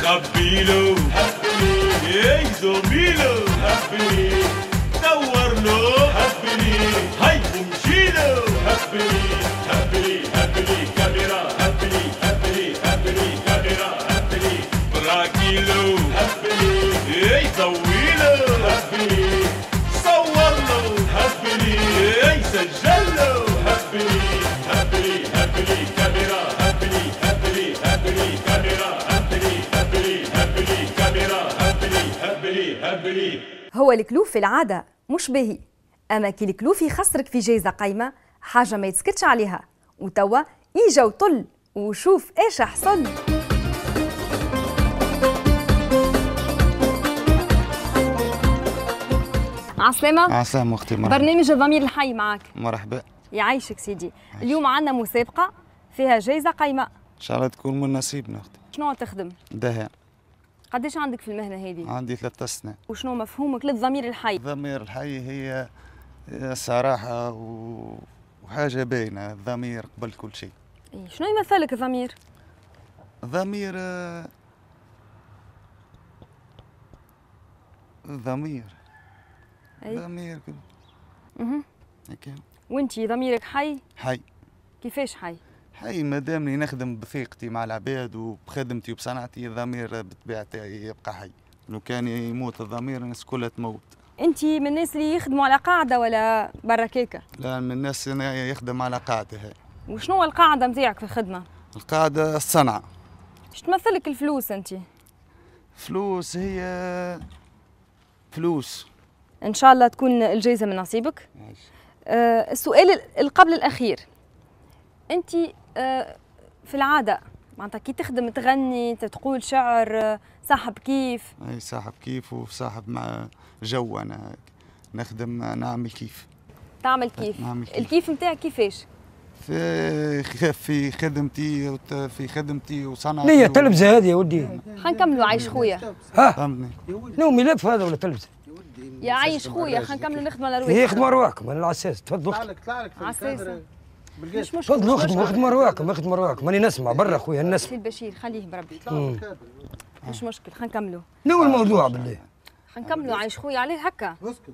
خبيله هبلي زميله هبلي دور له هبلي هاي ومشيله هبلي هبلي كاميرا هبلي كاميرا هبلي براكيله هبلي زويله هبلي صور له هبلي سجل له هبلي كاميرا هبلي كاميرا هبلي كاميرا هبلي. هو الكلوف في العادة مش باهي، أما كي الكلوف يخسرك في جايزة قايمة حاجة ما يتسكتش عليها، وتوا إيجا وطل وشوف إيش حصل. عسلامة. عسلامة أختي. مرحبا. برنامج الضمير الحي معك. مرحبا. يعيشك سيدي. اليوم عندنا مسابقة فيها جايزة قايمة. إن شاء الله تكون من نصيبنا أختي. شنو تخدم؟ دهان. قديش عندك في المهنة هذه؟ عندي 3 سنين. وشنو مفهومك للضمير الحي؟ الضمير الحي هي صراحة وحاجة باينة، الضمير قبل كل شيء. شنو يمثلك الضمير؟ الضمير الضمير ضمير هيك. وانتي ضميرك حي؟ حي. كيفاش حي؟ حي مادامني نخدم بثقتي مع العباد وبخدمتي وبصنعتي، الضمير بطبيعته يبقى حي. لو كان يموت الضمير الناس كلها تموت. انتي من الناس اللي يخدموا على قاعدة ولا برا كيكة؟ لا، من الناس يخدم على قاعدة. هاي. وشنو القاعدة نتاعك في الخدمة؟ القاعدة الصنعة. ايش تمثلك الفلوس انتي؟ فلوس هي فلوس. ان شاء الله تكون الجائزة من نصيبك. السؤال قبل الأخير، انتي في العادة معناتها كي تخدم تغني تقول شعر صاحب كيف؟ اي صاحب كيف وصاحب مع جو. انا نخدم نعمل كيف. تعمل كيف؟ نعمل كيف. الكيف نتاعك كيفاش؟ في خدمتي وصنعتي. ليه تلبسه هذه يا ودي؟ حنكملوا عايش خويا. ها؟ فهمتني. نو ملف هذا ولا تلبسه؟ يا عايش خويا خنكملوا نخدموا على رواحكم. هي خدموا رواحكم على الاساس. تفضلوا. طلع لك على الساسة. مش مشكل. تفضلوا خدموا رواحكم، خدموا رواحكم. ماني نسمع برا خويا نسمع. سيد بشير خليه بربي. مش مشكل خنكملوا. شنو الموضوع بالله؟ خنكملوا عايش خويا عليه هكا. اسكت.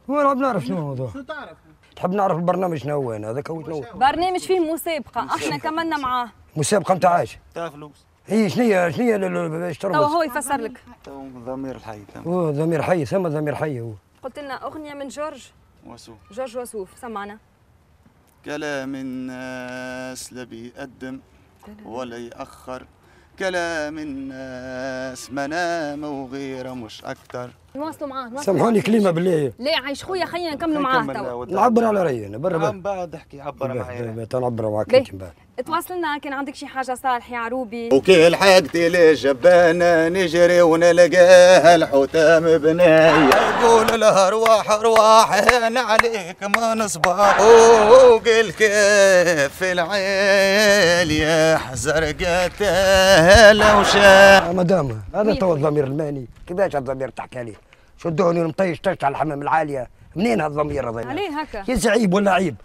هو نحب نعرف شنو الموضوع. شو تعرف؟ تحب نعرف البرنامج شنو هو انا هذاك هو شنو؟ برنامج فيه مسابقة، احنا كملنا معاه. مسابقة نتاع ايش؟ تاع فلوس. هي شنو باش تربط؟ توا هو يفسر لك. ضمير الحي. هو ضمير حي، ثم ضمير حي هو. قلت لنا أغنية من جورج وسوف، سمعنا. كلام الناس لا بيقدم ولا يأخر، كلام الناس منام وغيره مش أكتر. نواصلوا معاه. سامحوني كلمة بالله. لا عايش خويا خلينا نكملوا معاه توا. نعبر على رأيي برا من بعد احكي عبر معايا. تنعبر معاك انت من بعد. تواصلنا كان عندك شي حاجة صالح يا عروبي. وكي لحقتي للجبانة نجري ونلقاها الحتام بناية، يقول لها ارواح ارواح هان عليك ما نصبح، وقل كيف العيل يحزر قتال وشاف. مدام هذا تو الضمير الماني، كيفاش الضمير تحكي عليه؟ شو الدهني مطيش على الحمام العالية، منين هالضمير هذا؟ عليه هكا؟ يا عيب ولا عيب؟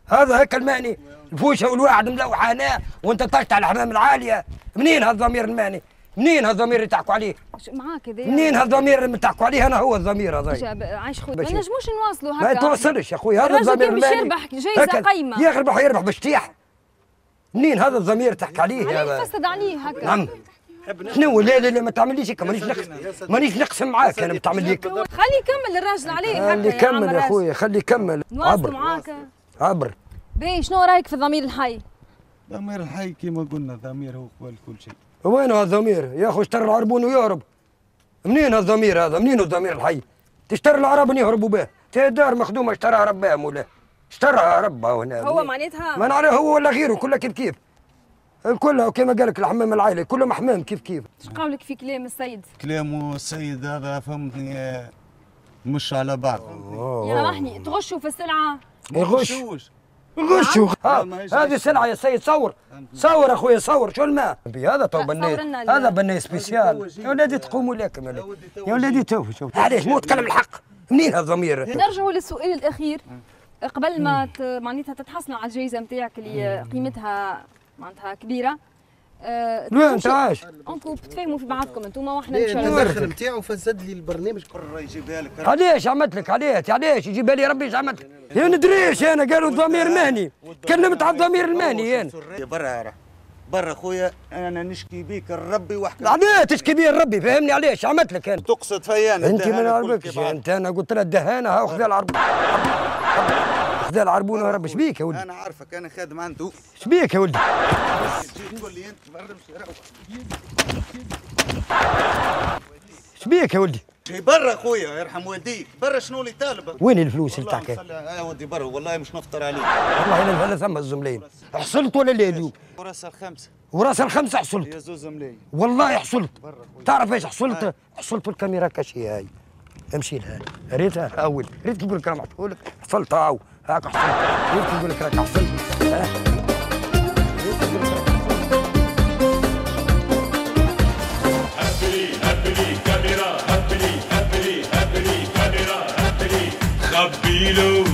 هذا هكا الماني، الفوشه والواحد ملوحة هنا وانت طشت على الحمام العالية، منين هالضمير الماني؟ منين هالضمير اللي تحكوا عليه؟ معاك هذا منين هالضمير اللي تحكوا عليه؟ انا هو الضمير هذا. عايش خويا ما نجموش نواصلوا هكا. ما توصلش يا خويا، هذا الضمير الماني. الراجل باش يربح جايزة قايمة. يربح باجتياح. منين هذا الضمير تحكي عليه؟ عليه فسد عليه هكا. نعم. شنو لا ما تعمليش هيك، مانيش نقسم معاك انا بتعمل هيك. خلي يكمل الراجل عليه هكا. خلي يكمل يا خويا، خلي يكمل. نواصلوا معاك. عبر. باهي شنو رايك في الضمير الحي؟ ضمير الحي كما قلنا، الضمير هو قبل كل شيء. وين هذا الضمير؟ يا اخو اشترى العربون ويهرب. منين الضمير هذا؟ منين الضمير الحي؟ تشتري العربون يهربوا به، دار مخدومه اشتراها ربها مولاي. اشتراها ربها هنا. هو معناتها ما نعرف هو ولا غيره، كلها كيف كلها كما قال لك الحمام العائلي كلهم حمام كيف. ايش قولك في كلام السيد؟ كلامه السيد هذا فهمتني مش على بعض. سامحني تغشوا في السلعة؟ غشوا. هذه سلعة يا سيد. صور اخويا صور. شو الماء؟ هذا تو بناي، هذا بناي سبيسيال. يا ولادي تقوموا لكم يا ولادي شوف علاش مو تكلم الحق. منين هذا الضمير؟ نرجعوا للسؤال الأخير قبل ما معناتها تتحصلوا على الجائزة نتاعك اللي قيمتها معناتها كبيرة. لا انت عايش انكم تفهموا في بعضكم انتم واحنا الدخل نتاعو فسد لي البرنامج كله. يجيبها لك علاش عملت لك علاش يجيبها لي ربي ايش عملت لك؟ يا ندريش انا قالوا ضمير مهني كلمت على الضمير المهني انا برا برا خويا انا نشكي بيك الربي وحكي علاش تشكي بي الربي فهمني علاش عملت لك انا تقصد فيا انت ما نعرفكش انت انا قلت لها الدهانه ها خذ العربون خذ العربون وربي ايش بيك يا ولدي انا عارفك انا خادم عنده ايش بيك يا ولدي تقول لي انت برا ايش بيك يا ولدي برا خويا يرحم والديك برا شنو اللي طالبه وين الفلوس اللي تحكي يا ودي برا والله مش نفطر عليك والله الا ثم الزملين حصلت ولا لا اليوم وراس الخمسه وراس الخمسه حصلت يا زوز ملاي والله حصلت تعرف ايش حصلت حصلت الكاميرا كاشي هاي امشي لها ريتها اول ريت نقول لك انا محصولك حصلت هاو هاك حصلت ريت نقول لك راك حصلت كاميرا خبيله